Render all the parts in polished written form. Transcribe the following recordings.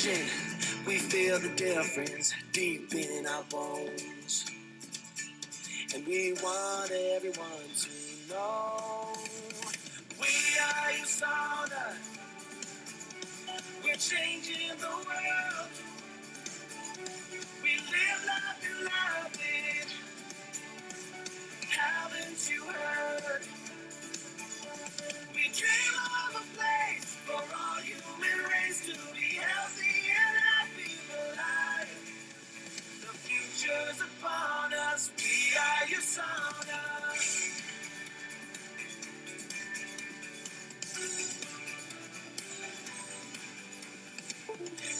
vision. We feel the difference deep in our bones. And we want everyone to know. We are Usana. We're changing the world. We live life and love it. Haven't you heard? We dream of a place for all human race to be healthy and happy alive. The future's upon us. We are Usana.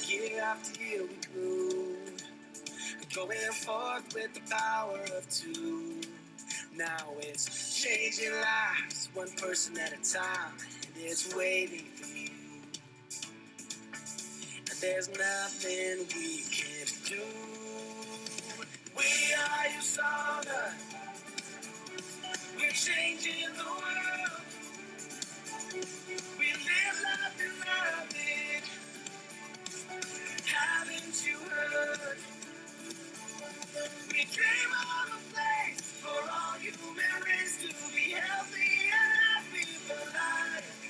Year after year we grew, going forth with the power of two. Now it's changing lives, one person at a time, and it's waiting for you. And there's nothing we can't do. We are Usana. We're changing the world. We live life and love it. Haven't you heard? We dream of a place for all human race to be healthy and happy for life.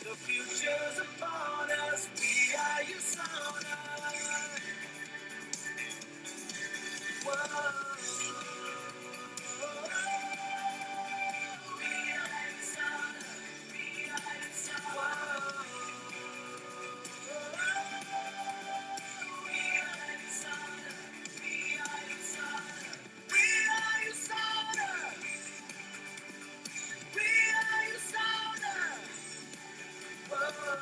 The future's upon us. We are Usana. Whoa. We are Usana. We are Usana. Whoa. We are Usana. We are Usana. We are Usana. We are Usana. Whoa.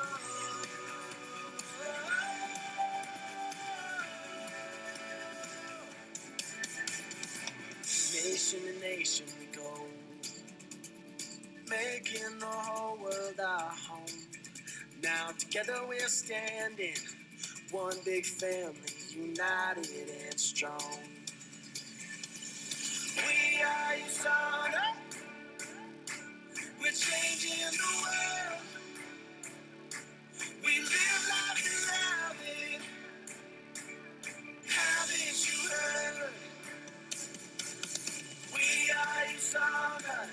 Nation to nation we go, making the whole world our home. Now together we're standing, one big family, united and strong. We are Usana. We're changing the world. We live life and love it. Haven't you heard? We are Usana.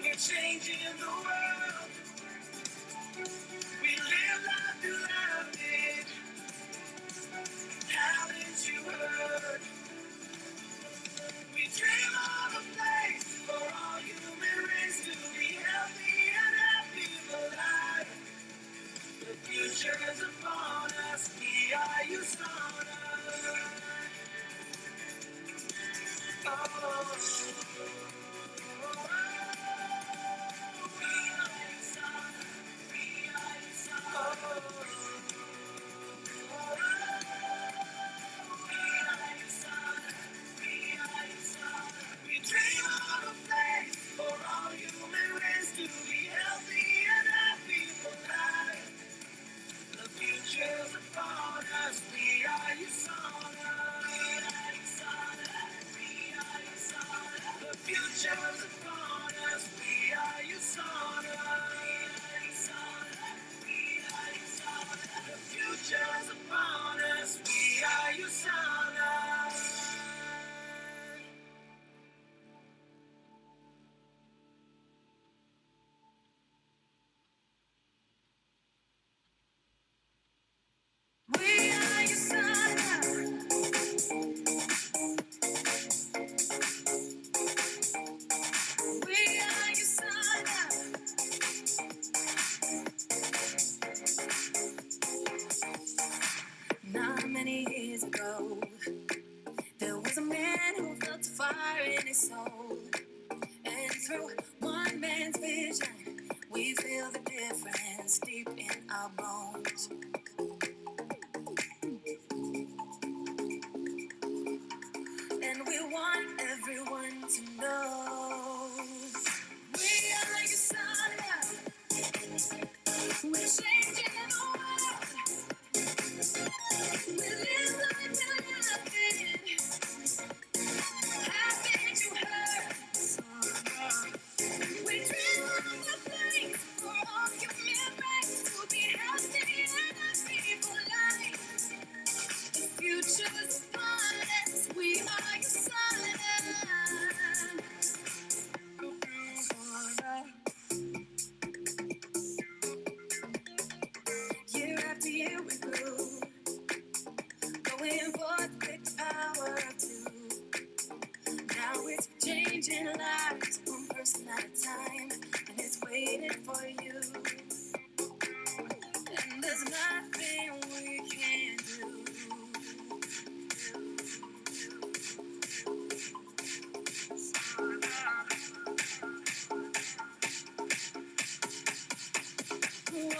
We're changing the world. We live life and love it. Haven't you heard? We dream of a place for all human race to be healthy for you. And there's nothing we can do. Whoa.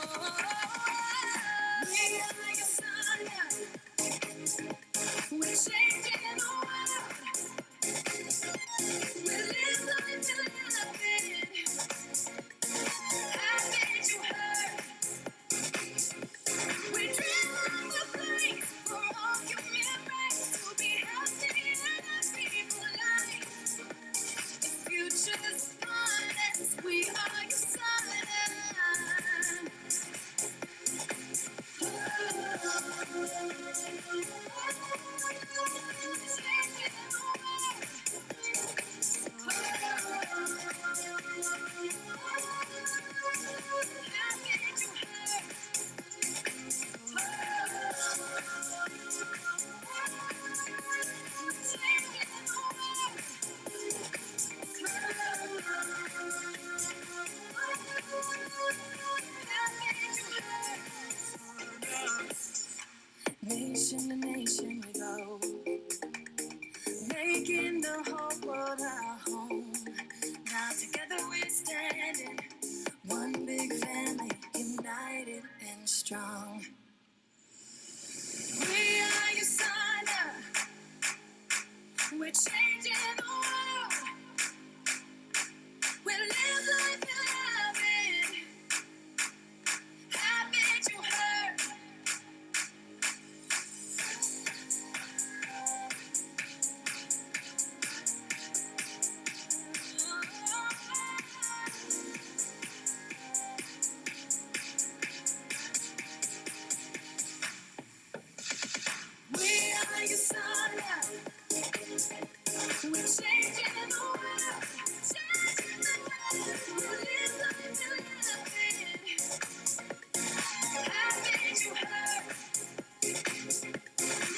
We are Usana. We're changing the world. We live life to love it. Haven't you heard? We dream of a place for all human race to be healthy and happy for life. The future's upon us. We are Usana. Nation to nation we go, making the whole world our home. Now together we're standing, one big family, united and strong. We are Usana, we're changing the world. We live life in heaven. Haven't you heard? We are Usana, we're changing the world. Changing the world. We live life in heaven. Haven't you heard?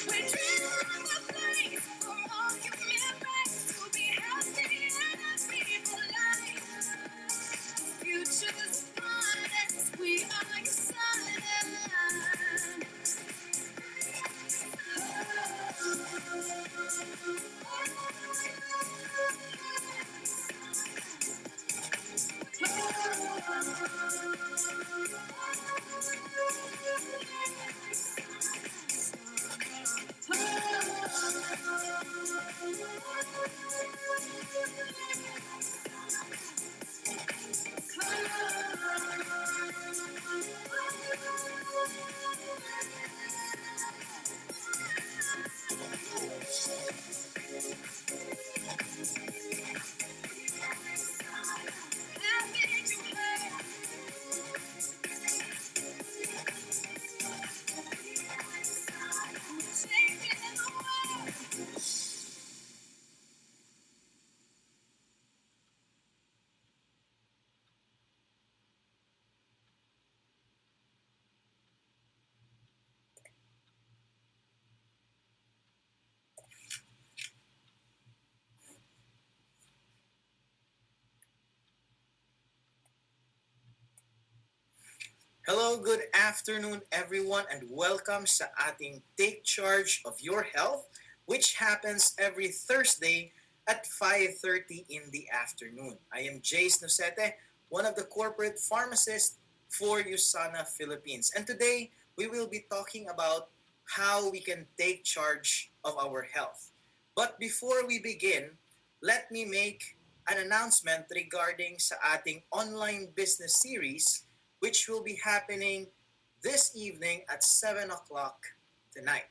We dream of a place for all human race to be healthy and happy for life. Future's upon us. We are Usana. Haven't you heard? Changing the world. Hello, good afternoon everyone and welcome sa ating Take Charge of Your Health which happens every Thursday at 5:30 in the afternoon. I am Jace Nocete, one of the corporate pharmacists for Usana Philippines. And today, we will be talking about how we can take charge of our health. But before we begin, let me make an announcement regarding sa ating online business series which will be happening this evening at 7 o'clock tonight.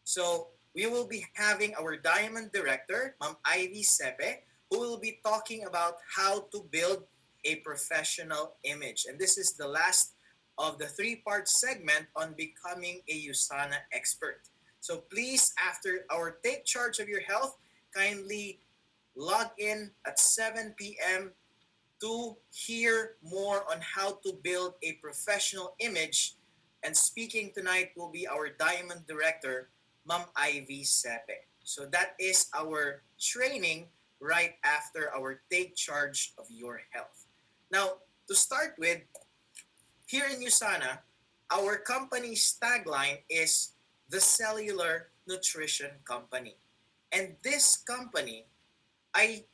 So, we will be having our Diamond Director, Ma'am Ivy Sepe, who will be talking about how to build a professional image. And this is the last of the three-part segment on becoming a USANA expert. So please, after our Take Charge of Your Health, kindly log in at 7 p.m. to hear more on how to build a professional image. And speaking tonight will be our Diamond Director, Ma'am Ivy Sepe. So that is our training right after our Take Charge of Your Health. Now, To start with, here in Usana, our company's tagline is the Cellular Nutrition Company. And this company, I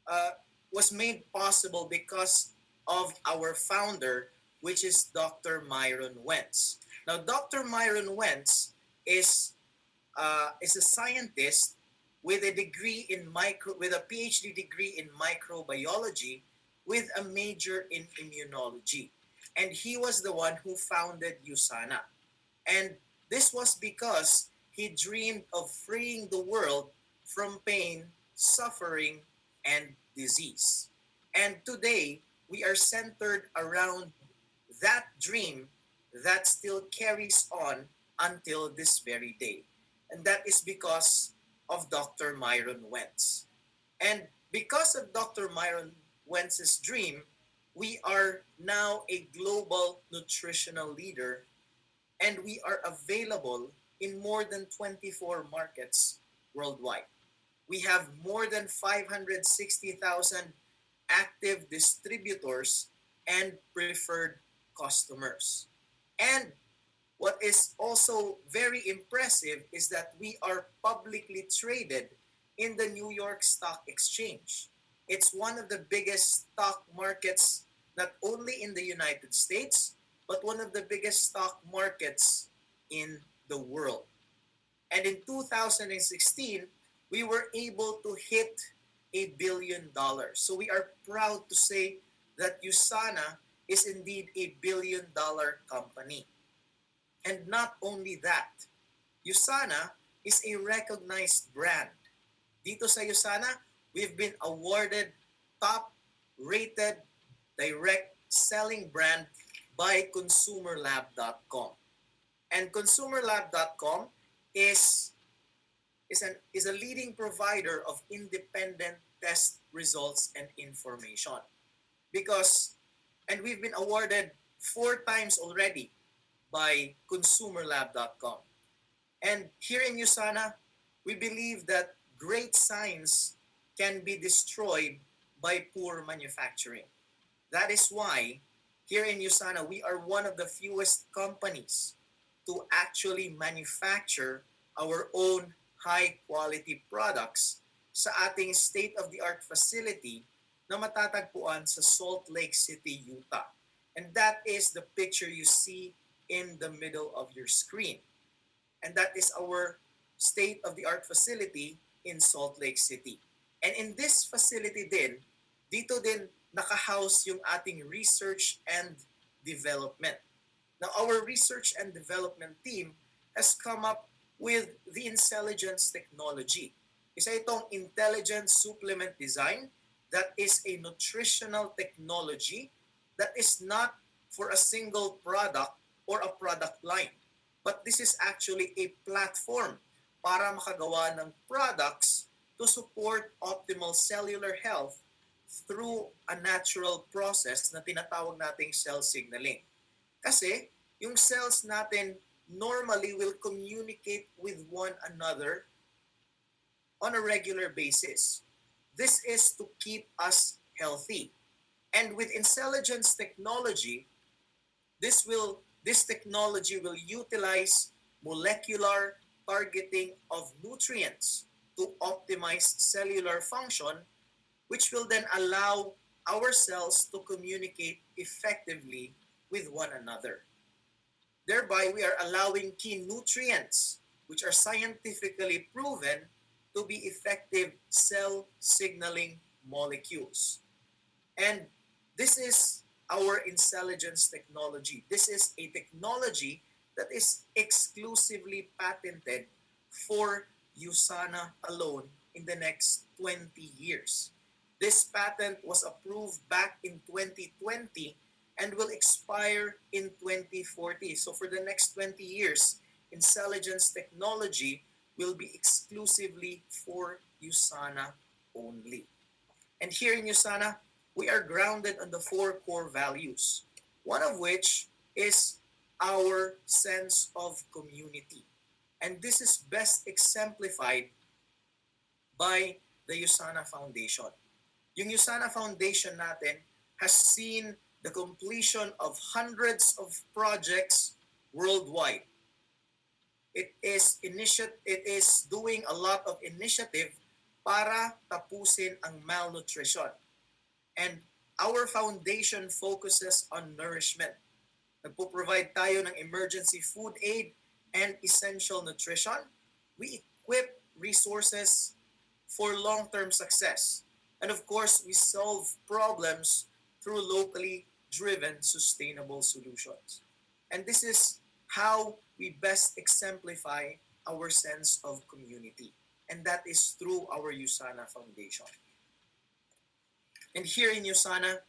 uh, was made possible because of our founder, which is Dr. Myron Wentz. Now, Dr. Myron Wentz is is a scientist with a degree in with a PhD degree in microbiology with a major in immunology. And he was the one who founded USANA. And this was because he dreamed of freeing the world from pain, suffering, and disease. And today, we are centered around that dream that still carries on until this very day. And that is because of Dr. Myron Wentz. And because of Dr. Myron Wentz's dream, we are now a global nutritional leader, and we are available in more than 24 markets worldwide. We have more than 560,000 active distributors and preferred customers. And what is also very impressive is that we are publicly traded in the New York Stock Exchange. It's one of the biggest stock markets, not only in the United States, but one of the biggest stock markets in the world. And in 2016, we were able to hit $1 billion. So we are proud to say that Usana is indeed $1 billion company. And not only that, Usana is a recognized brand. Dito sa Usana, we've been awarded top rated direct selling brand by consumerlab.com. And consumerlab.com is is a leading provider of independent test results and information. Because and we've been awarded 4 times already by consumerlab.com. And here in Usana, we believe that great science can be destroyed by poor manufacturing. That is why here in Usana, we are one of the fewest companies to actually manufacture our own high-quality products sa ating state-of-the-art facility na matatagpuan sa Salt Lake City, Utah. And that is the picture you see in the middle of your screen. And that is our state-of-the-art facility in Salt Lake City. And in this facility din, dito din nakahouse yung ating research and development. Now, our research and development team has come up with the intelligence technology. Isa itong intelligent supplement design that is a nutritional technology that is not for a single product or a product line. But this is actually a platform para makagawa ng products to support optimal cellular health through a natural process na tinatawag nating cell signaling. Kasi yung cells natin normally will communicate with one another on a regular basis. This is to keep us healthy. And with intelligence technology, this technology will utilize molecular targeting of nutrients to optimize cellular function, which will then allow our cells to communicate effectively with one another. Thereby, we are allowing key nutrients, which are scientifically proven to be effective cell signaling molecules. And this is our intelligence technology. This is a technology that is exclusively patented for Usana alone in the next 20 years. This patent was approved back in 2020 and will expire in 2040. So for the next 20 years, intelligence technology will be exclusively for Usana only. And here in Usana, we are grounded on the 4 core values, one of which is our sense of community. And this is best exemplified by the Usana Foundation. Yung Usana Foundation natin has seen the completion of hundreds of projects worldwide. It is doing a lot of initiative para tapusin ang malnutrition. And our foundation focuses on nourishment. Nagpo-provide tayo ng emergency food aid and essential nutrition. We equip resources for long-term success. And of course, we solve problems through locally driven sustainable solutions. And this is how we best exemplify our sense of community. And that is through our Usana Foundation. And here in Usana,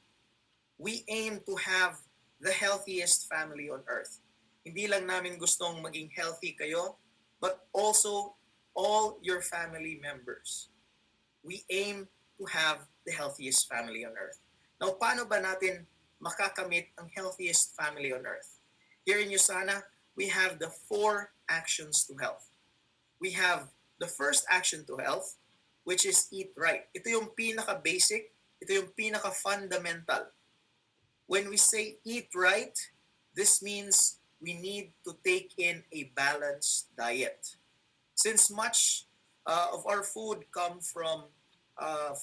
we aim to have the healthiest family on earth. Hindi lang namin gustong maging healthy kayo, but also all your family members. We aim to have the healthiest family on earth. Now, paano ba natin makakamit ang healthiest family on earth? Here in Usana, we have the 4 actions to health. We have the first action to health, which is eat right. Ito yung pinaka-basic, ito yung pinaka-fundamental. When we say eat right, this means we need to take in a balanced diet. Since much of our food come from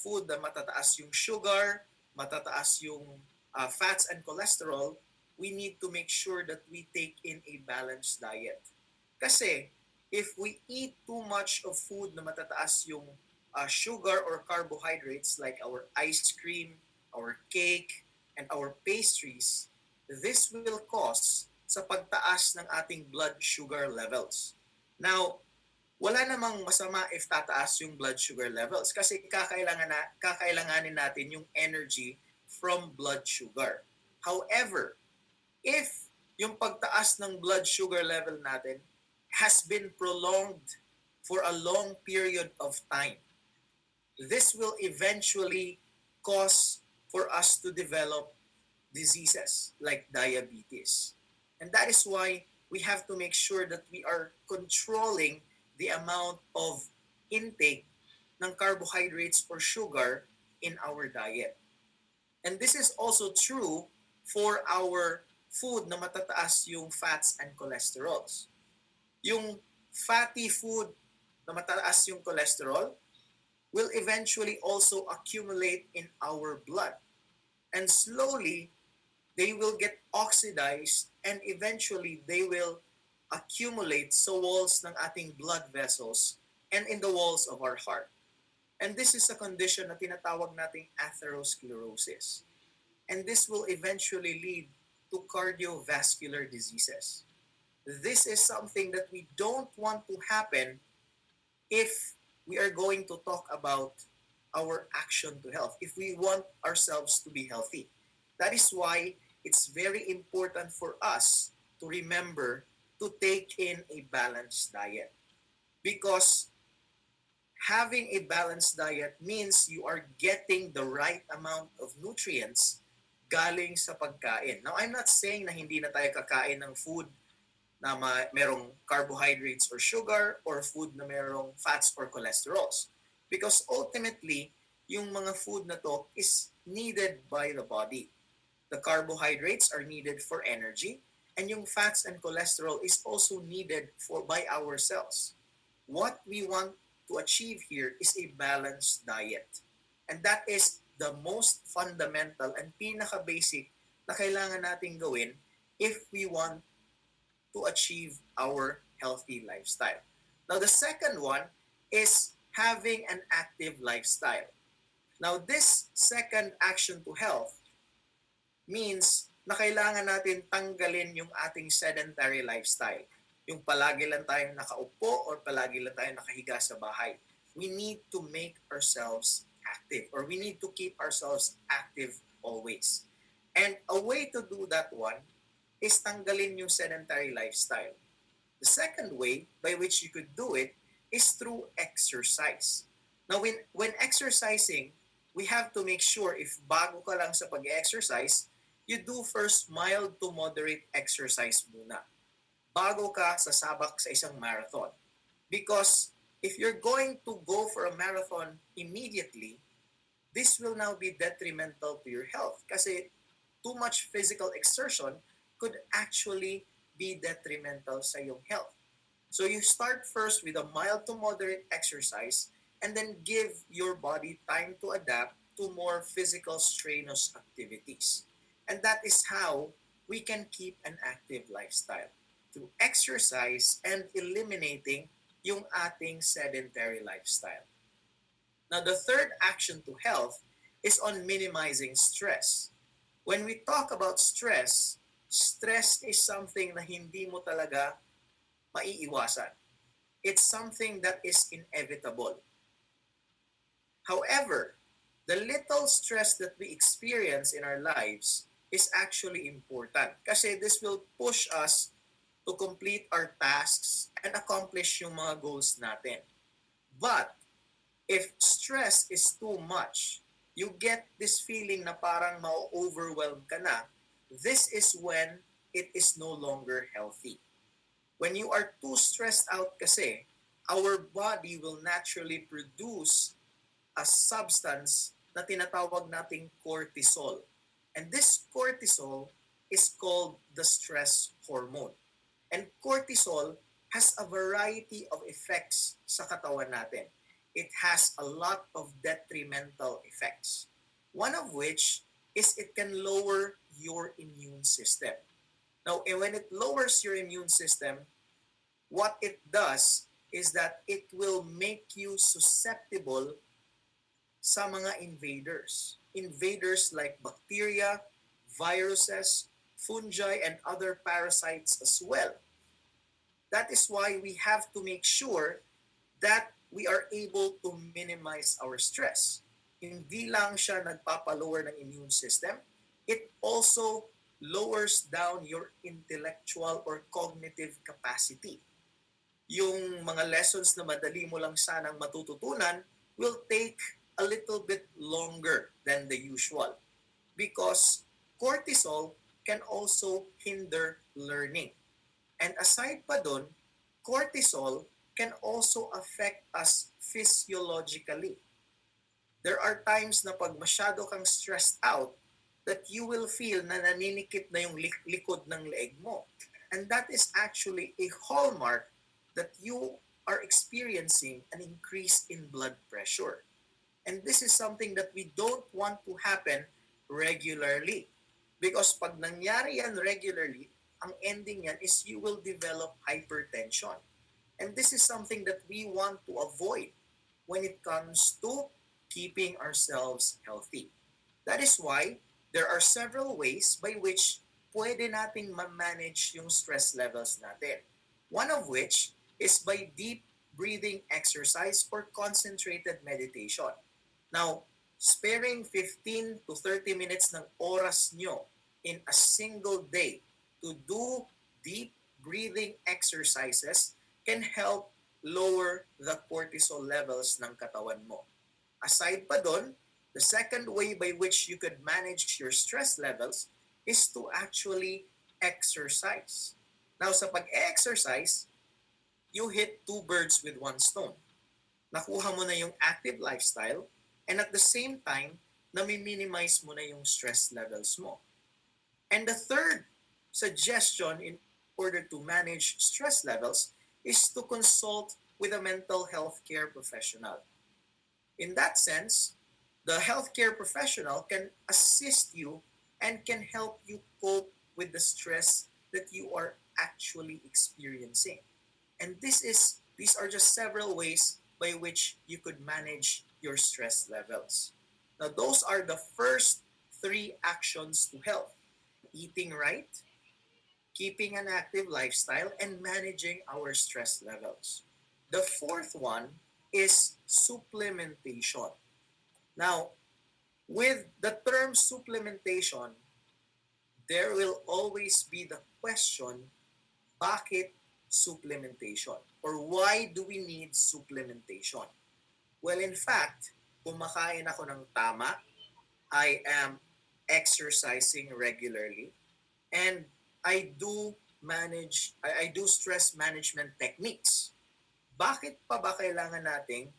food na matataas yung sugar, matataas yung fats and cholesterol, we need to make sure that we take in a balanced diet. Kasi if we eat too much of food na matataas yung sugar or carbohydrates like our ice cream, our cake, and our pastries, this will cause sa pagtaas ng ating blood sugar levels. Now, wala namang masama if tataas yung blood sugar levels kasi kakailanganin natin yung energy from blood sugar. However, if yung pagtaas ng blood sugar level natin has been prolonged for a long period of time, this will eventually cause for us to develop diseases like diabetes. And that is why we have to make sure that we are controlling the amount of intake ng carbohydrates or sugar in our diet. And this is also true for our food na matataas yung fats and cholesterols. Yung fatty food na matataas yung cholesterol will eventually also accumulate in our blood. And slowly, they will get oxidized and eventually they will accumulate sa walls ng ating blood vessels and in the walls of our heart. And this is a condition na tinatawag nating atherosclerosis. And this will eventually lead to cardiovascular diseases. This is something that we don't want to happen if we are going to talk about our action to health, if we want ourselves to be healthy. That is why it's very important for us to remember to take in a balanced diet. Because having a balanced diet means you are getting the right amount of nutrients galing sa pagkain. Now, I'm not saying na hindi na tayo kakain ng food na merong carbohydrates or sugar or food na merong fats or cholesterols. Because ultimately, yung mga food na to is needed by the body. The carbohydrates are needed for energy, and yung fats and cholesterol is also needed by our cells. What we want to achieve here is a balanced diet. And that is the most fundamental and pinaka-basic na kailangan nating gawin if we want to achieve our healthy lifestyle. Now, the second one is having an active lifestyle. Now, this second action to health means na kailangan natin tanggalin yung ating sedentary lifestyle. Yung palagi lang tayong nakaupo or palagi lang tayong nakahiga sa bahay. We need to make ourselves active or we need to keep ourselves active always. And a way to do that one is tanggalin yung sedentary lifestyle. The second way by which you could do it is through exercise. Now, when exercising, we have to make sure if bago ka lang sa pag-exercise, you do first mild to moderate exercise muna bago ka sasabak sa isang marathon. Because if you're going to go for a marathon immediately, this will now be detrimental to your health kasi too much physical exertion could actually be detrimental sa iyong health. So you start first with a mild to moderate exercise and then give your body time to adapt to more physical strenuous activities. And that is how we can keep an active lifestyle through exercise and eliminating yung ating sedentary lifestyle. Now, the third action to health is on minimizing stress. When we talk about stress, stress is something na hindi mo talaga maiiwasan. It's something that is inevitable. However, the little stress that we experience in our lives is actually important kasi this will push us to complete our tasks and accomplish yung mga goals natin. But if stress is too much, you get this feeling na parang ma-overwhelm ka na, this is when it is no longer healthy. When you are too stressed out kasi, our body will naturally produce a substance na tinatawag nating cortisol. And this cortisol is called the stress hormone. And cortisol has a variety of effects sa katawan natin. It has a lot of detrimental effects. One of which is it can lower your immune system. Now, when it lowers your immune system, what it does is that it will make you susceptible sa mga invaders. Invaders like bacteria, viruses, fungi, and other parasites as well. That is why we have to make sure that we are able to minimize our stress. Hindi lang siya nagpapalower ng immune system, it also lowers down your intellectual or cognitive capacity. Yung mga lessons na madali mo lang sanang matututunan will take a little bit longer than the usual because cortisol can also hinder learning. And aside pa dun, cortisol can also affect us physiologically. There are times na pag masyado kang stressed out, that you will feel na naninikip na yung likod ng leeg mo. And that is actually a hallmark that you are experiencing an increase in blood pressure. And this is something that we don't want to happen regularly. Because pag nangyari yan regularly, ang ending yan is you will develop hypertension. And this is something that we want to avoid when it comes to keeping ourselves healthy. That is why there are several ways by which pwede nating ma-manage yung stress levels natin. One of which is by deep breathing exercise or concentrated meditation. Now, sparing 15 to 30 minutes ng oras nyo in a single day to do deep breathing exercises can help lower the cortisol levels ng katawan mo. Aside pa doon, the second way by which you could manage your stress levels is to actually exercise. Now, sa pag-exercise, you hit two birds with one stone. Nakuha mo na yung active lifestyle and at the same time, nami-minimize mo na yung stress levels mo. And the third suggestion in order to manage stress levels is to consult with a mental health care professional. In that sense, the healthcare professional can assist you and can help you cope with the stress that you are actually experiencing. And these are just several ways by which you could manage your stress levels. Now, those are the first three actions to health: eating right, keeping an active lifestyle, and managing our stress levels. The fourth one is supplementation. Now, with the term supplementation, there will always be the question, bakit supplementation? Or why do we need supplementation? Well, in fact, kumakain ako ng tama, I am exercising regularly, and I do stress management techniques. Bakit pa ba kailangan nating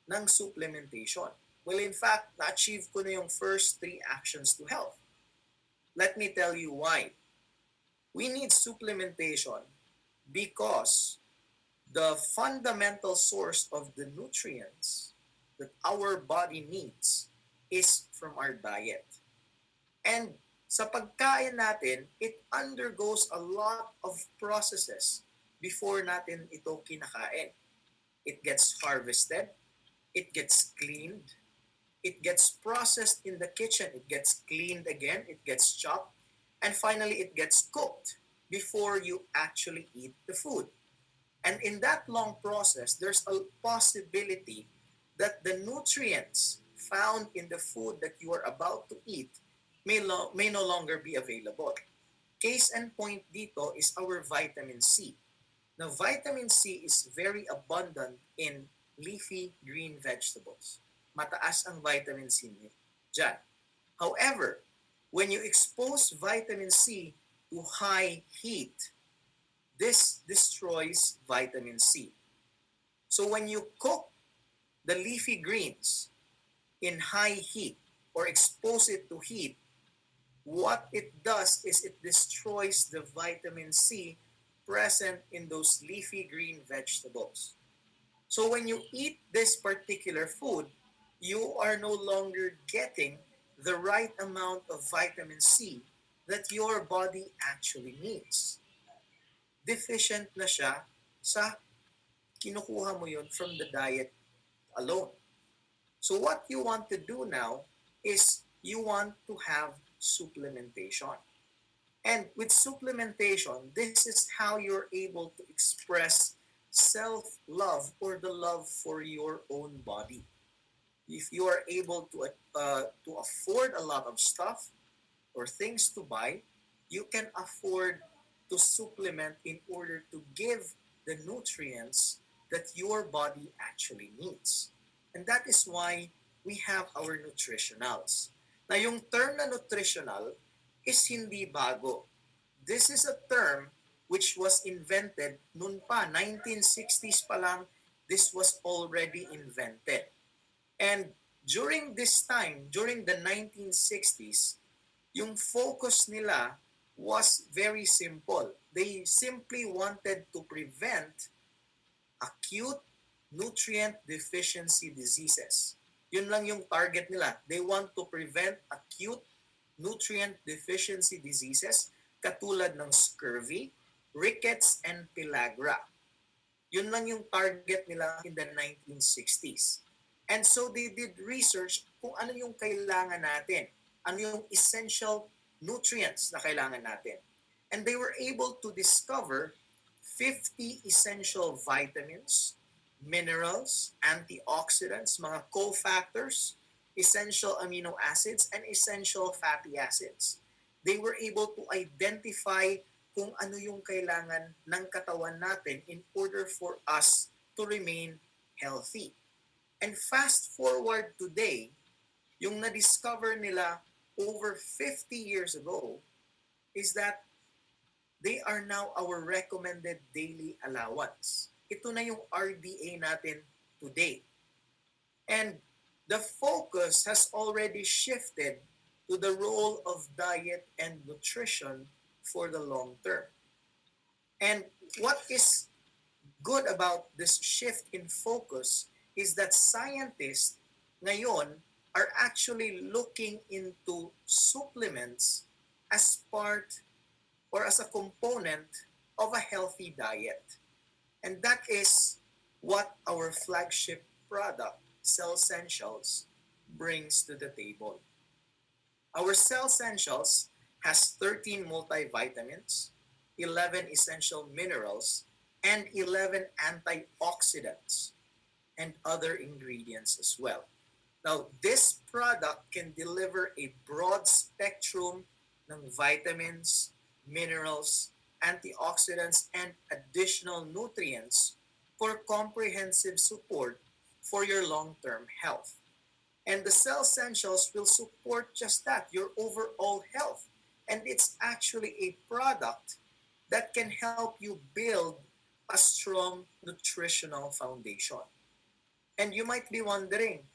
ng supplementation? Well, in fact, na-achieve ko na yung first three actions to health. Let me tell you why. We need supplementation because the fundamental source of the nutrients that our body needs is from our diet. And sa pagkain natin, it undergoes a lot of processes before natin ito kinakain. It gets harvested, it gets cleaned, it gets processed in the kitchen, it gets cleaned again, it gets chopped, and finally it gets cooked before you actually eat the food. And in that long process, there's a possibility that the nutrients found in the food that you are about to eat may no longer be available. Case and point dito is our vitamin C. Now, vitamin C is very abundant in leafy green vegetables. Mataas ang vitamin C dyan. However, when you expose vitamin C to high heat, this destroys vitamin C. So when you cook the leafy greens in high heat or expose it to heat, what it does is it destroys the vitamin C present in those leafy green vegetables. So when you eat this particular food, you are no longer getting the right amount of vitamin C that your body actually needs. Deficient na siya sa kinukuha mo yun from the diet alone. So what you want to do now is you want to have supplementation. And with supplementation, this is how you're able to express self-love or the love for your own body. If you are able to afford a lot of stuff or things to buy, you can afford to supplement in order to give the nutrients that your body actually needs. And that is why we have our nutritionals. Na yung term na nutritional is hindi bago. This is a term which was invented noon pa, 1960s pa lang, this was already invented. And during this time, during the 1960s, yung focus nila was very simple. They simply wanted to prevent acute nutrient deficiency diseases. Yun lang yung target nila. They want to prevent acute nutrient deficiency diseases katulad ng scurvy, rickets, and pellagra. Yun lang yung target nila in the 1960s. And so they did research kung ano yung kailangan natin. Ano yung essential nutrients na kailangan natin. And they were able to discover 50 essential vitamins, minerals, antioxidants, mga cofactors, essential amino acids, and essential fatty acids. They were able to identify kung ano yung kailangan ng katawan natin in order for us to remain healthy. And fast forward today, yung na-discover nila over 50 years ago is that they are now our recommended daily allowance. Ito na yung RDA natin today. And the focus has already shifted to the role of diet and nutrition for the long term. And what is good about this shift in focus is that scientists ngayon are actually looking into supplements as part or as a component of a healthy diet. And that is what our flagship product, Cell Essentials, brings to the table. Our Cell Essentials has 13 multivitamins, 11 essential minerals, and 11 antioxidants and other ingredients as well. Now, this product can deliver a broad spectrum ng vitamins, minerals, antioxidants, and additional nutrients for comprehensive support for your long-term health. And the Cell Essentials will support just that, your overall health. And it's actually a product that can help you build a strong nutritional foundation. And you might be wondering,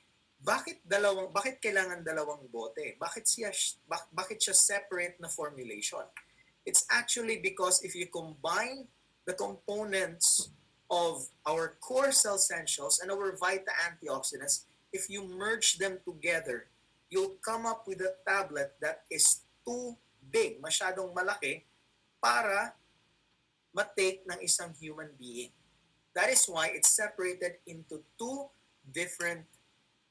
Bakit kailangan dalawang bote? Bakit siya separate na formulation? It's actually because if you combine the components of our core cell essentials and our vita antioxidants, if you merge them together, you'll come up with a tablet that is too big, masyadong malaki para matake ng isang human being. That is why it's separated into two different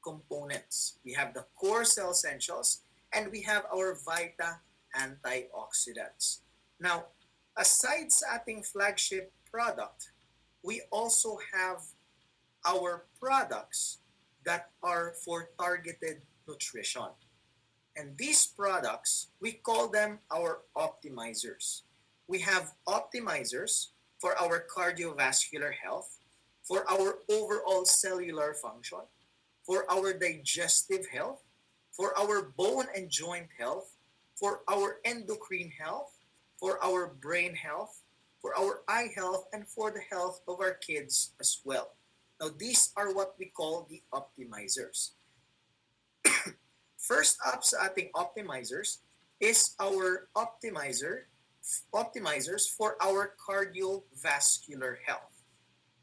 components. We have the core cell essentials and we have our Vita antioxidants. Now, aside sa ating flagship product, we also have our products that are for targeted nutrition. And these products, we call them our optimizers. We have optimizers for our cardiovascular health, for our overall cellular function, for our digestive health, for our bone and joint health, for our endocrine health, for our brain health, for our eye health, and for the health of our kids as well. Now, these are what we call the optimizers. First up sa ating optimizers is our optimizers for our cardiovascular health.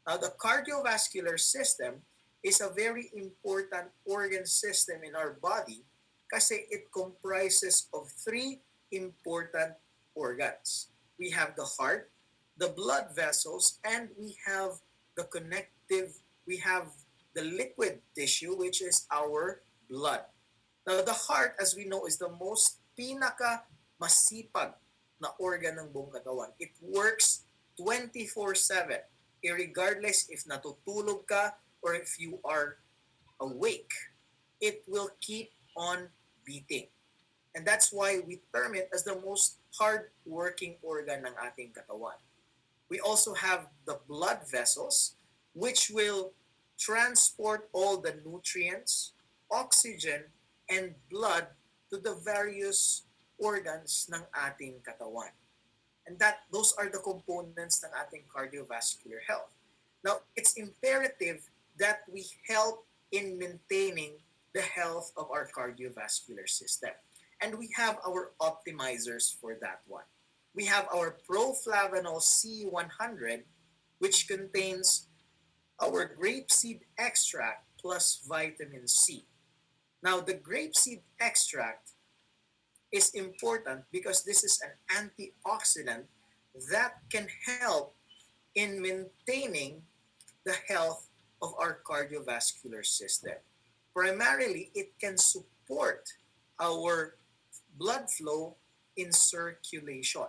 Now, the cardiovascular system is a very important organ system in our body kasi it comprises of three important organs. We have the heart, the blood vessels, and we have the liquid tissue, which is our blood. Now, the heart, as we know, is the most masipag na organ ng buong katawan. It works 24/7, regardless if natutulog ka or if you are awake. It will keep on beating. And that's why we term it as the most hard-working organ ng ating katawan. We also have the blood vessels, which will transport all the nutrients, oxygen, and blood to the various organs ng ating katawan. And those are the components ng ating cardiovascular health. Now, it's imperative that we help in maintaining the health of our cardiovascular system. And we have our optimizers for that one. We have our proflavanol C100, which contains our grapeseed extract plus vitamin C. Now, the grapeseed extract is important because this is an antioxidant that can help in maintaining the health of our cardiovascular system. Primarily, it can support our blood flow in circulation.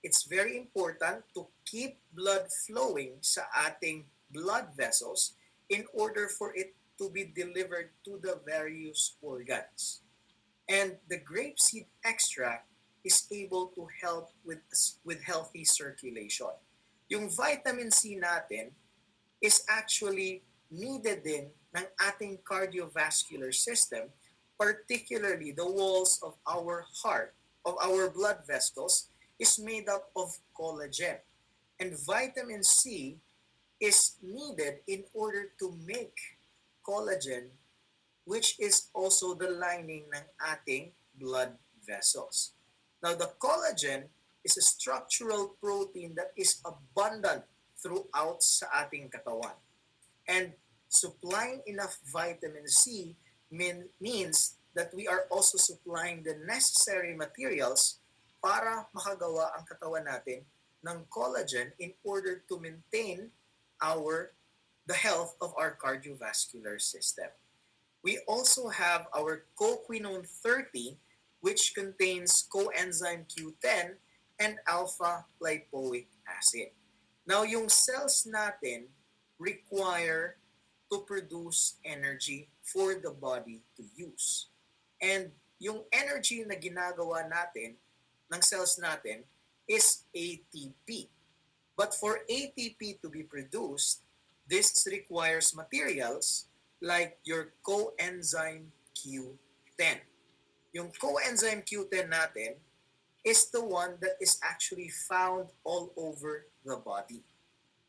It's very important to keep blood flowing sa ating blood vessels in order for it to be delivered to the various organs. And the grapeseed extract is able to help with healthy circulation. Yung vitamin C natin is actually needed din ng ating cardiovascular system, particularly the walls of our heart, of our blood vessels, is made up of collagen. And vitamin C is needed in order to make collagen, which is also the lining ng ating blood vessels. Now, the collagen is a structural protein that is abundant throughout sa ating katawan. And supplying enough vitamin C means that we are also supplying the necessary materials para makagawa ang katawan natin ng collagen in order to maintain the health of our cardiovascular system. We also have our coquinone 30, which contains coenzyme Q10 and alpha lipoic acid. Now, yung cells natin require to produce energy for the body to use. And yung energy na ginagawa natin ng cells natin is ATP. But for ATP to be produced, this requires materials like your coenzyme Q10. Yung coenzyme Q10 natin is the one that is actually found all over the body.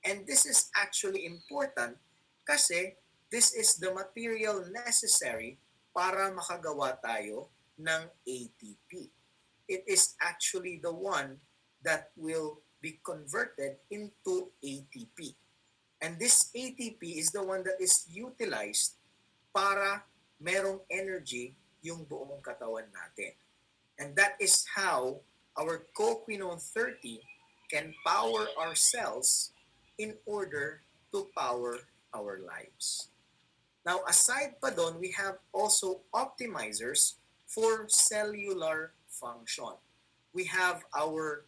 And this is actually important kasi This is the material necessary para makagawa tayo ng ATP. It is actually the one that will be converted into ATP. And this ATP is the one that is utilized para merong energy yung buong katawan natin. And that is how our coquinone 30 can power our cells in order to power our lives. Now, aside pa doon, we have also optimizers for cellular function. We have our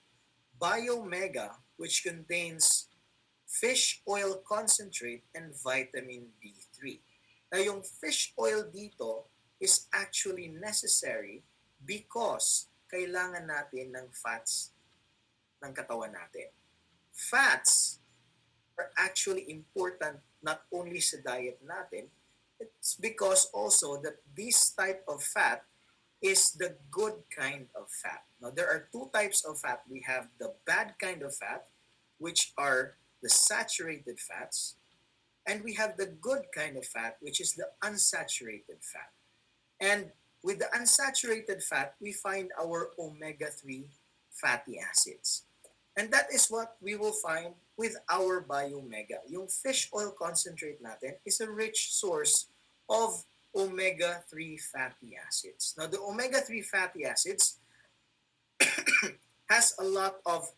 Biomega, which contains fish oil concentrate and vitamin D3. Now, yung fish oil dito is actually necessary because kailangan natin ng fats ng katawan natin. Fats are actually important not only sa diet natin, it's because also that this type of fat is the good kind of fat. Now, there are two types of fat. We have the bad kind of fat, which are the saturated fats, and we have the good kind of fat, which is the unsaturated fat. And with the unsaturated fat, we find our omega-3 fatty acids. And that is what we will find with our Biomega. Yung fish oil concentrate natin is a rich source of omega-3 fatty acids. Now, the omega-3 fatty acids has a lot of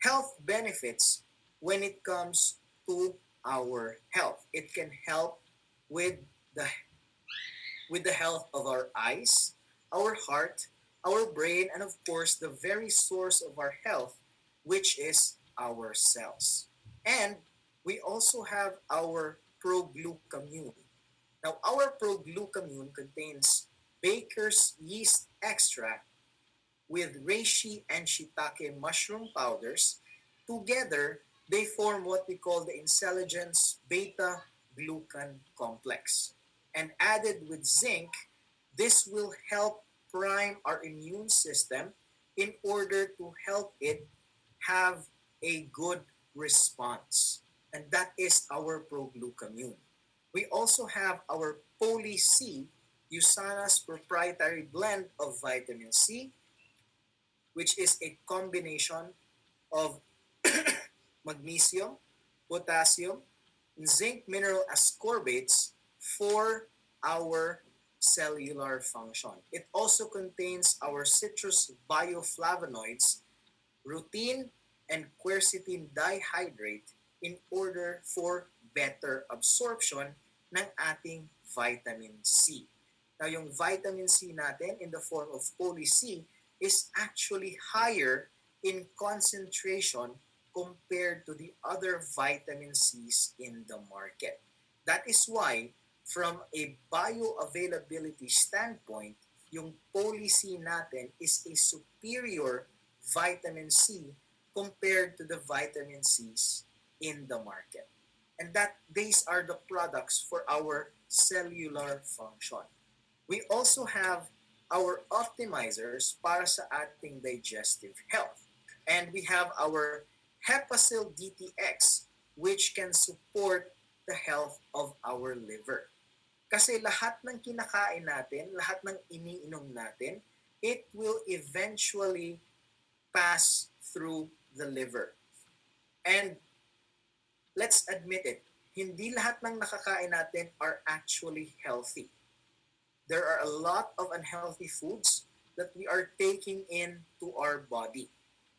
health benefits when it comes to our health. It can help with the health of our eyes, our heart, our brain, and of course the very source of our health, which is our cells. And we also have our proglucamine. Now, our proglucamine contains baker's yeast extract with reishi and shiitake mushroom powders. Together, they form what we call the intelligence beta glucan complex. And added with zinc, this will help prime our immune system in order to help it have a good response. And that is our proglucamine. We also have our Poly C, Usana's proprietary blend of vitamin C, which is a combination of magnesium, potassium, and zinc mineral ascorbates for our cellular function. It also contains our citrus bioflavonoids, rutin, and quercetin dihydrate in order for better absorption ng ating vitamin C. Now, yung vitamin C natin in the form of Poly C is actually higher in concentration compared to the other vitamin C's in the market. That is why, from a bioavailability standpoint, yung Poly C natin is a superior vitamin C compared to the vitamin C's in the market. And that these are the products for our cellular function. We also have our optimizers para sa ating digestive health. And we have our Hepasil DTX, which can support the health of our liver. Kasi lahat ng kinakain natin, lahat ng iniinom natin, it will eventually pass through the liver. And let's admit it, hindi lahat ng nakakain natin are actually healthy. There are a lot of unhealthy foods that we are taking into our body.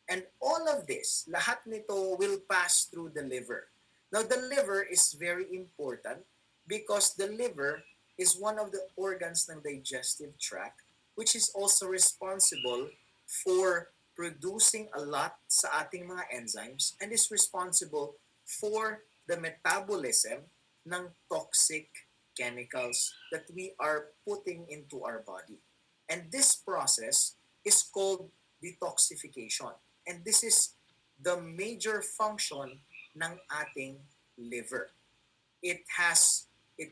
And all of this, lahat nito will pass through the liver. Now, the liver is very important because the liver is one of the organs ng digestive tract which is also responsible for producing a lot sa ating mga enzymes and is responsible for the metabolism ng toxic chemicals that we are putting into our body. And this process is called detoxification. And this is the major function ng ating liver. It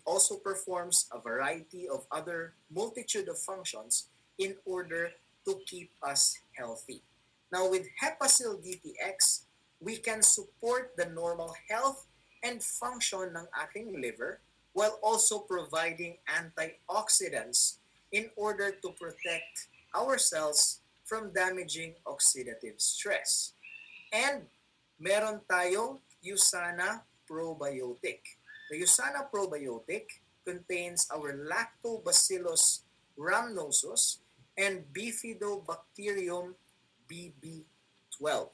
also performs a variety of other multitude of functions in order to keep us healthy. Now with Hepasil DTX, we can support the normal health and function ng ating liver while also providing antioxidants in order to protect our cells from damaging oxidative stress. And meron tayong Usana Probiotic. The Usana Probiotic contains our Lactobacillus rhamnosus and Bifidobacterium BB12.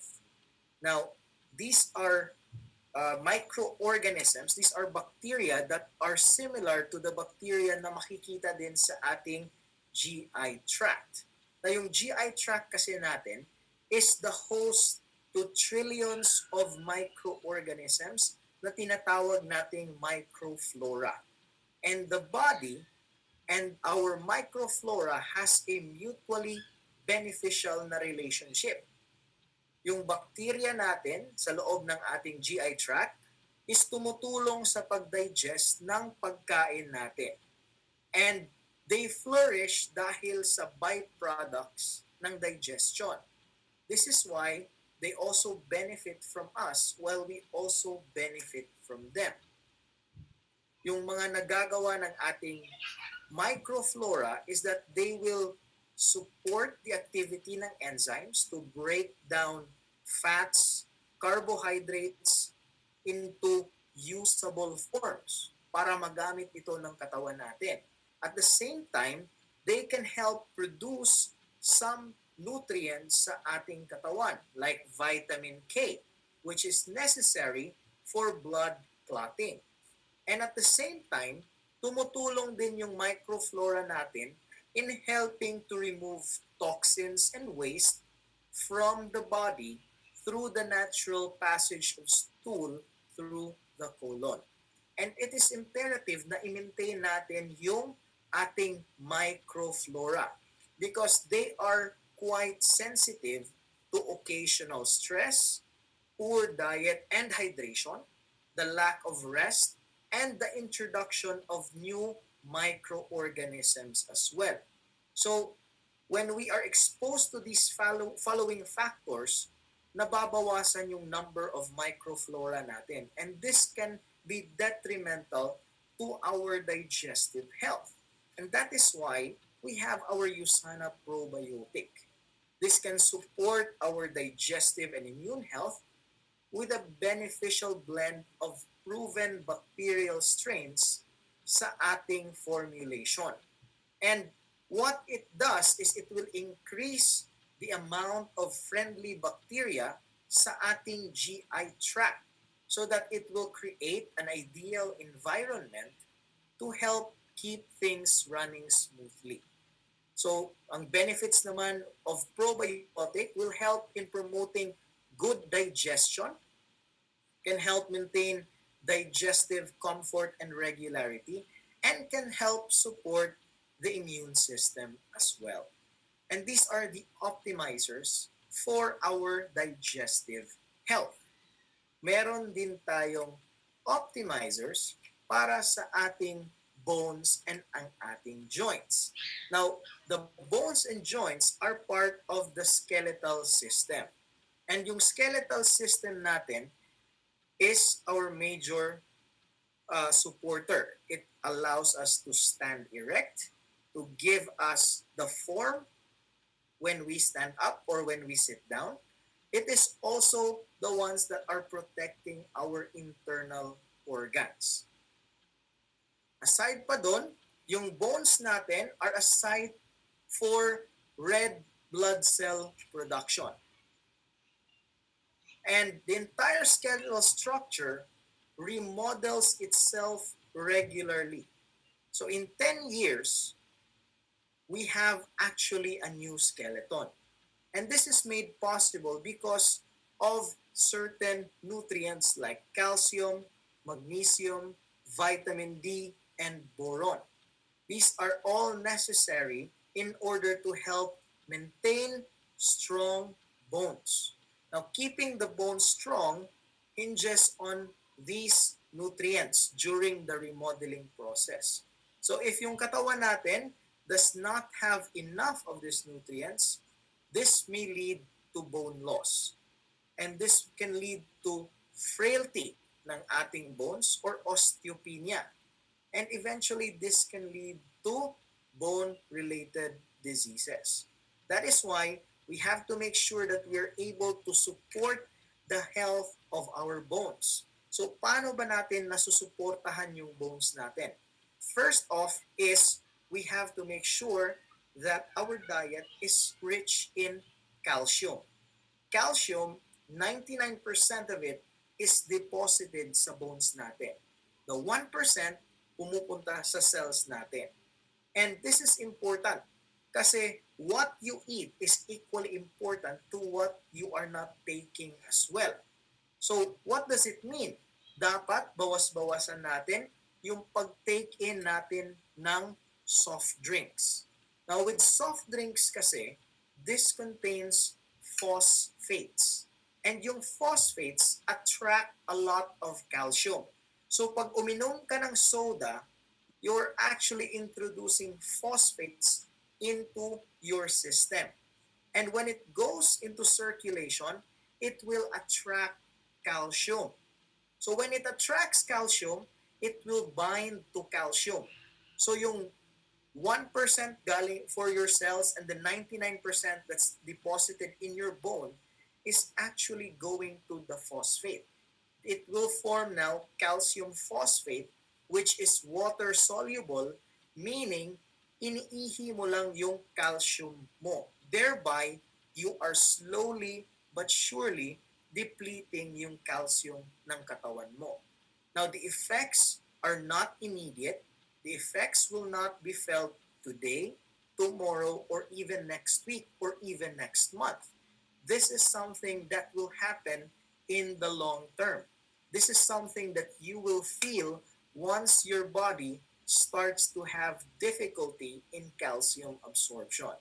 Now, these are microorganisms. These are bacteria that are similar to the bacteria na makikita din sa ating GI tract. Na yung GI tract kasi natin is the host to trillions of microorganisms na tinatawag nating microflora. And the body and our microflora has a mutually beneficial na relationship. Yung bacteria natin sa loob ng ating GI tract is tumutulong sa pag-digest ng pagkain natin. And they flourish dahil sa byproducts ng digestion. This is why they also benefit from us while we also benefit from them. Yung mga nagagawa ng ating microflora is that they will support the activity ng enzymes to break down fats, carbohydrates into usable forms para magamit ito ng katawan natin. At the same time, they can help produce some nutrients sa ating katawan like vitamin K, which is necessary for blood clotting. And at the same time, tumutulong din yung microflora natin in helping to remove toxins and waste from the body through the natural passage of stool through the colon. And it is imperative na i-maintain natin yung ating microflora because they are quite sensitive to occasional stress, poor diet and hydration, the lack of rest, and the introduction of new microorganisms as well. So, when we are exposed to these following factors, nababawasan yung number of microflora natin. And this can be detrimental to our digestive health. And that is why we have our Usana Probiotic. This can support our digestive and immune health with a beneficial blend of proven bacterial strains sa ating formulation. And what it does is it will increase the amount of friendly bacteria sa ating GI tract so that it will create an ideal environment to help keep things running smoothly. So, ang benefits naman of probiotic will help in promoting good digestion, can help maintain digestive comfort and regularity, and can help support the immune system as well. And these are the optimizers for our digestive health. Meron din tayong optimizers para sa ating bones and ang ating joints. Now, the bones and joints are part of the skeletal system. And yung skeletal system natin is our major supporter. It allows us to stand erect, to give us the form when we stand up or when we sit down. It is also the ones that are protecting our internal organs. Aside pa doon, yung bones natin are a site for red blood cell production. And the entire skeletal structure remodels itself regularly. So in 10 years, we have actually a new skeleton. And this is made possible because of certain nutrients like calcium, magnesium, vitamin D, and boron. These are all necessary in order to help maintain strong bones. Now, keeping the bones strong hinges on these nutrients during the remodeling process. So if yung katawan natin does not have enough of these nutrients, this may lead to bone loss. And this can lead to frailty ng ating bones or osteopenia. And eventually, this can lead to bone-related diseases. That is why we have to make sure that we are able to support the health of our bones. So, paano ba natin nasusuportahan yung bones natin? First off is we have to make sure that our diet is rich in calcium. Calcium, 99% of it is deposited sa bones natin. The 1% pumupunta sa cells natin. And this is important kasi what you eat is equally important to what you are not taking as well. So, what does it mean? Dapat bawas-bawasan natin yung pag-take in natin ng soft drinks. Now, with soft drinks kasi, this contains phosphates. And yung phosphates attract a lot of calcium. So, pag uminom ka ng soda, you're actually introducing phosphates into your system. And when it goes into circulation, it will attract calcium. So when it attracts calcium, it will bind to calcium. So yung 1% galing for your cells and the 99% that's deposited in your bone is actually going to the phosphate. It will form now calcium phosphate, which is water soluble, meaning iniihi mo lang yung calcium mo. Thereby, you are slowly but surely depleting yung calcium ng katawan mo. Now, the effects are not immediate. The effects will not be felt today, tomorrow, or even next week, or even next month. This is something that will happen in the long term. This is something that you will feel once your body starts to have difficulty in calcium absorption.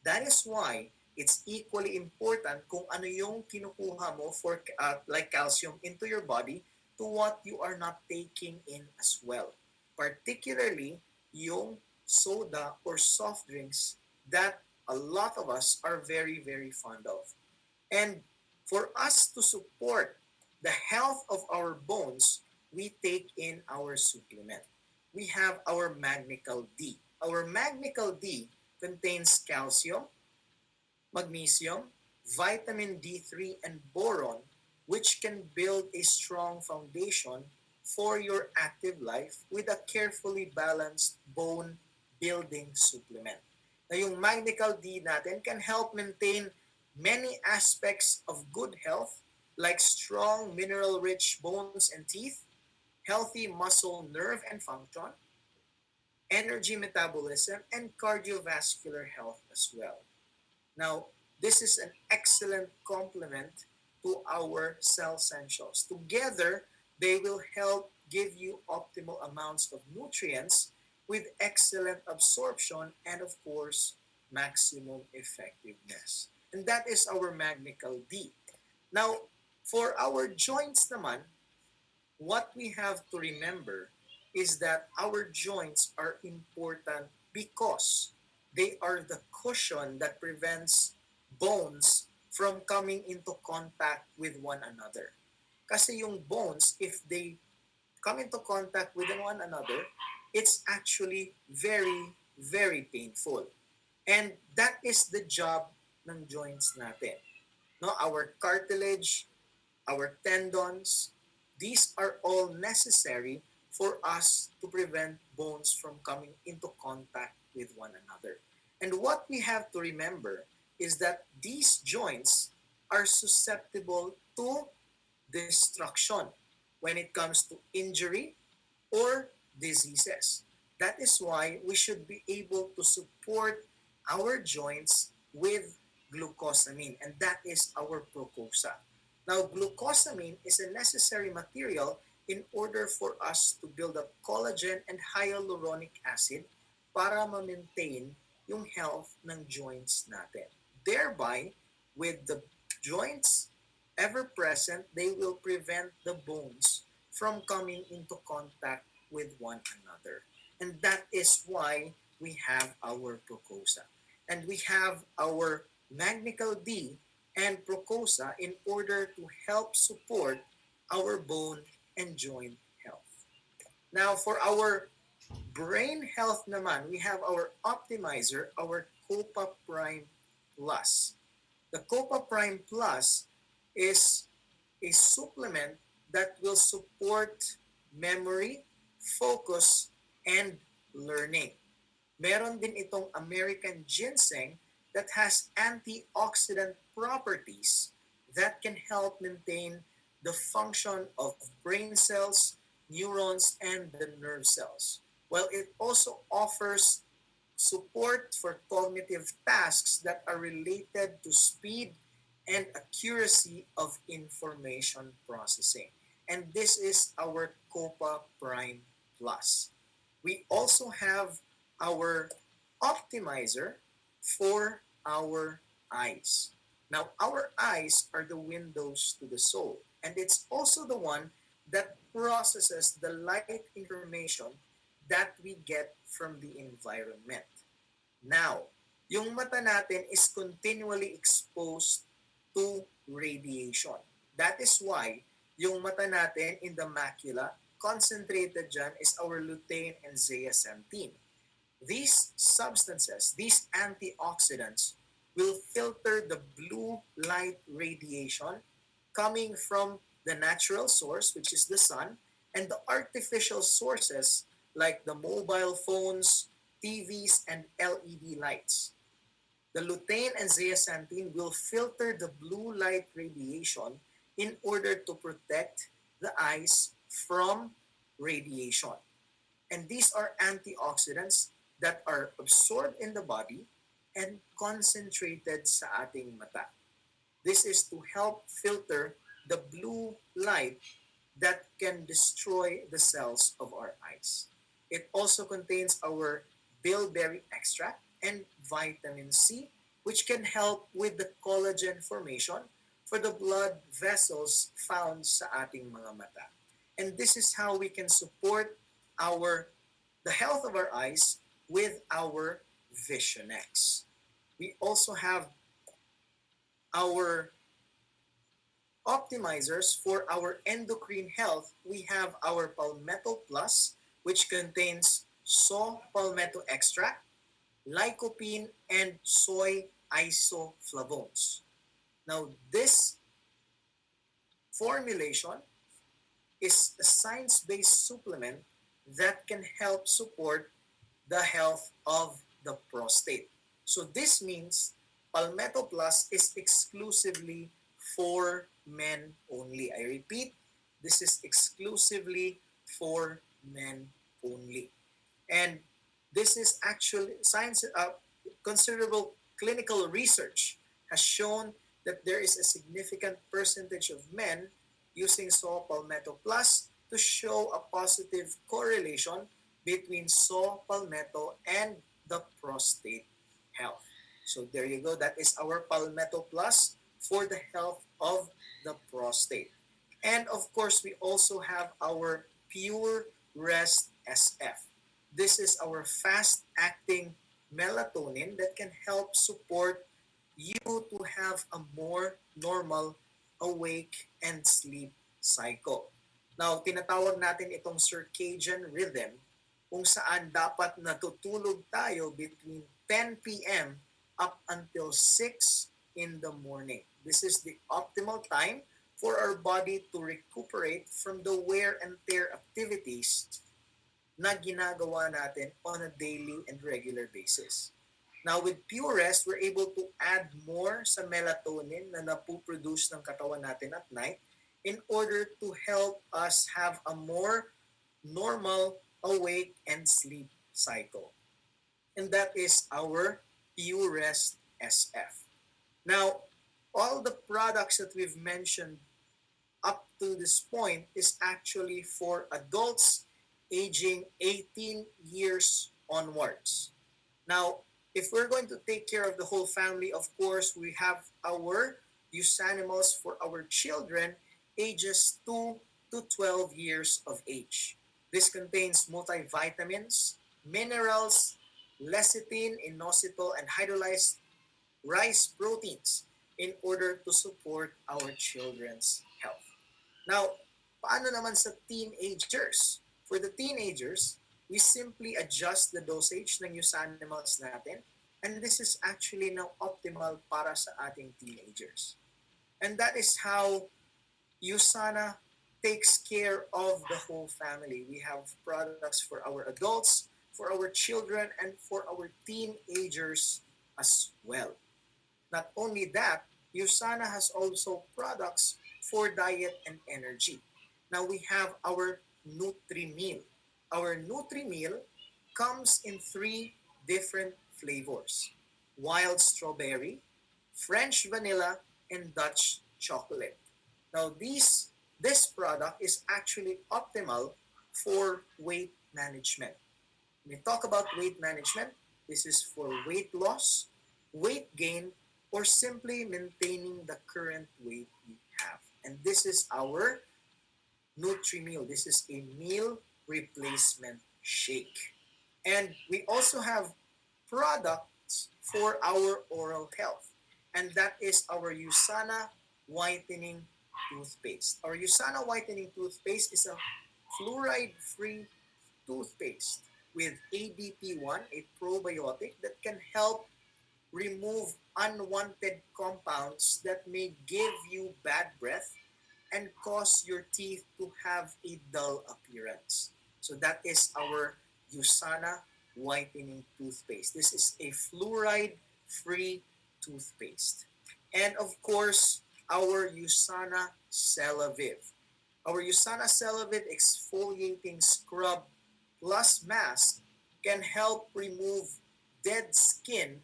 That is why it's equally important kung ano yung kinukuha mo for like calcium into your body to what you are not taking in as well. Particularly yung soda or soft drinks that a lot of us are very, very fond of. And for us to support the health of our bones, we take in our supplement. We have our Magnical D. Our Magnical D contains calcium, magnesium, vitamin D3, and boron, which can build a strong foundation for your active life with a carefully balanced bone building supplement. Na yung Magnical D natin can help maintain many aspects of good health like strong mineral-rich bones and teeth, healthy muscle, nerve, and function, energy metabolism, and cardiovascular health as well. Now, this is an excellent complement to our cell essentials. Together, they will help give you optimal amounts of nutrients with excellent absorption and, of course, maximum effectiveness. And that is our Magnical D. Now, for our joints naman, what we have to remember is that our joints are important because they are the cushion that prevents bones from coming into contact with one another. Kasi yung bones, if they come into contact with one another, it's actually very, very painful. And that is the job ng joints natin. No, our cartilage, our tendons, these are all necessary for us to prevent bones from coming into contact with one another. And what we have to remember is that these joints are susceptible to destruction when it comes to injury or diseases. That is why we should be able to support our joints with glucosamine, and that is our Procosa. Now, glucosamine is a necessary material in order for us to build up collagen and hyaluronic acid para ma-maintain yung health ng joints natin. Thereby, with the joints ever present, they will prevent the bones from coming into contact with one another. And that is why we have our Procosa. And we have our Magnical D and Procosa in order to help support our bone and joint health. Now, for our Brain health naman, we have our optimizer, our Copa Prime Plus. The Copa Prime Plus is a supplement that will support memory, focus, and learning. Meron din itong American ginseng that has antioxidant properties that can help maintain the function of brain cells, neurons, and the nerve cells. While it also offers support for cognitive tasks that are related to speed and accuracy of information processing. And this is our Copa Prime Plus. We also have our optimizer for our eyes. Now, our eyes are the windows to the soul, and it's also the one that processes the light information that we get from the environment. Now, yung mata natin is continually exposed to radiation. That is why yung mata natin in the macula, concentrated dyan is our lutein and zeaxanthin. These substances, these antioxidants, will filter the blue light radiation coming from the natural source, which is the sun, and the artificial sources like the mobile phones, TVs, and LED lights. The lutein and zeaxanthin will filter the blue light radiation in order to protect the eyes from radiation. And these are antioxidants that are absorbed in the body and concentrated sa ating mata. This is to help filter the blue light that can destroy the cells of our eyes. It also contains our bilberry extract and vitamin C, which can help with the collagen formation for the blood vessels found sa ating mga mata. And this is how we can support our the health of our eyes with our Vision X. We also have our optimizers for our endocrine health. We have our Palmetto Plus, which contains saw palmetto extract, lycopene, and soy isoflavones. Now, this formulation is a science-based supplement that can help support the health of the prostate. So this means Palmetto Plus is exclusively for men only. I repeat, this is exclusively for men only. And this is actually science, considerable clinical research has shown that there is a significant percentage of men using saw palmetto plus to show a positive correlation between saw palmetto and the prostate health. So there you go. That is our palmetto plus for the health of the prostate. And of course, we also have our Pure Rest SF. This is our fast acting melatonin that can help support you to have a more normal awake and sleep cycle. Now, tinatawag natin itong circadian rhythm kung saan dapat natutulog tayo between 10 p.m. up until 6 in the morning. This is the optimal time for our body to recuperate from the wear and tear activities na ginagawa natin on a daily and regular basis. Now, with Pure Rest, we're able to add more sa melatonin na napuproduce ng katawan natin at night in order to help us have a more normal awake and sleep cycle. And that is our Pure Rest SF. Now, all the products that we've mentioned up to this point is actually for adults aging 18 years onwards. Now, if we're going to take care of the whole family, of course, we have our Usanimals for our children ages 2 to 12 years of age. This contains multivitamins, minerals, lecithin, inositol, and hydrolyzed rice proteins in order to support our children's health. Now, paano naman sa teenagers? For the teenagers, we simply adjust the dosage ng Usanimals natin, and this is actually now optimal para sa ating teenagers. And that is how Usana takes care of the whole family. We have products for our adults, for our children, and for our teenagers as well. Not only that, Usana has also products for diet and energy. Now we have our Nutri Meal. Our Nutri Meal comes in three different flavors: wild strawberry, French vanilla, and Dutch chocolate. Now this product is actually optimal for weight management. When we talk about weight management, this is for weight loss, weight gain, or simply maintaining the current weight you have. And this is our Nutri Meal. This is a meal replacement shake. And we also have products for our oral health. And that is our Usana Whitening Toothpaste. Our Usana Whitening Toothpaste is a fluoride-free toothpaste with ADP1, a probiotic that can help remove unwanted compounds that may give you bad breath and cause your teeth to have a dull appearance. So that is our Usana Whitening Toothpaste. This is a fluoride-free toothpaste. And of course, our Usana Celavive. Our Usana Celavive exfoliating scrub plus mask can help remove dead skin,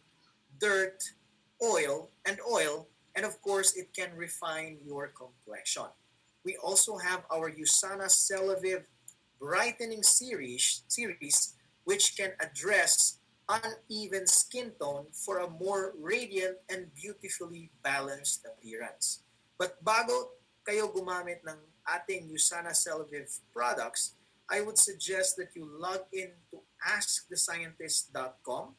dirt, oil, and of course, it can refine your complexion. We also have our Usana Celavive Brightening series, which can address uneven skin tone for a more radiant and beautifully balanced appearance. But bago kayo gumamit ng ating Usana Celavive products, I would suggest that you log in to askthescientist.com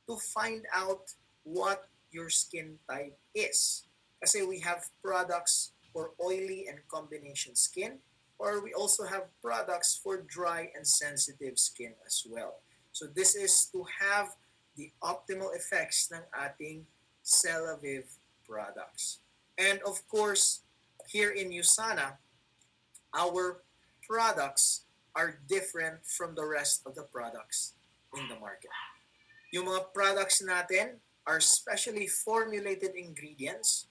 to find out what your skin type is. Kasi we have products for oily and combination skin, or we also have products for dry and sensitive skin as well. So this is to have the optimal effects ng ating Celavive products. And of course, here in Usana, our products are different from the rest of the products in the market. Yung mga products natin are specially formulated ingredients,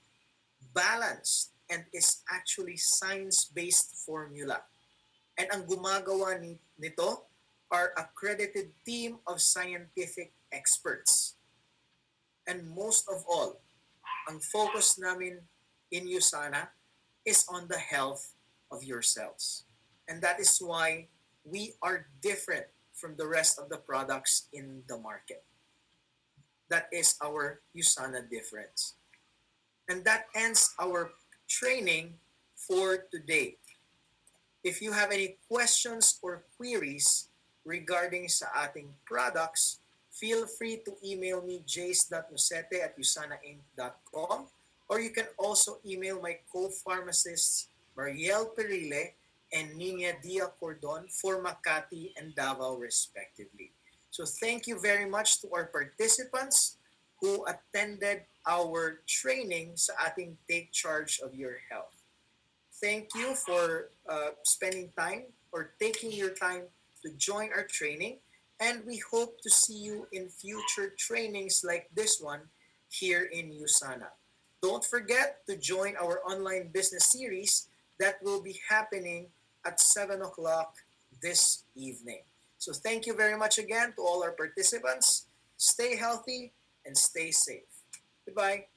balanced, and is actually science-based formula. And ang gumagawa nito are accredited team of scientific experts. And most of all, ang focus namin in Usana is on the health of your cells. And that is why we are different from the rest of the products in the market. That is our Usana difference. And that ends our training for today. If you have any questions or queries regarding sa ating products, feel free to email me jace.nocete@usanainc.com, or you can also email my co-pharmacists Mariel Perile and Nina Dia Cordon for Makati and Davao respectively. So thank you very much to our participants who attended our training sa ating Take Charge of Your Health. Thank you for spending time or taking your time to join our training, and we hope to see you in future trainings like this one here in Usana. Don't forget to join our online business series that will be happening at 7 o'clock this evening. So thank you very much again to all our participants. Stay healthy and stay safe. Goodbye.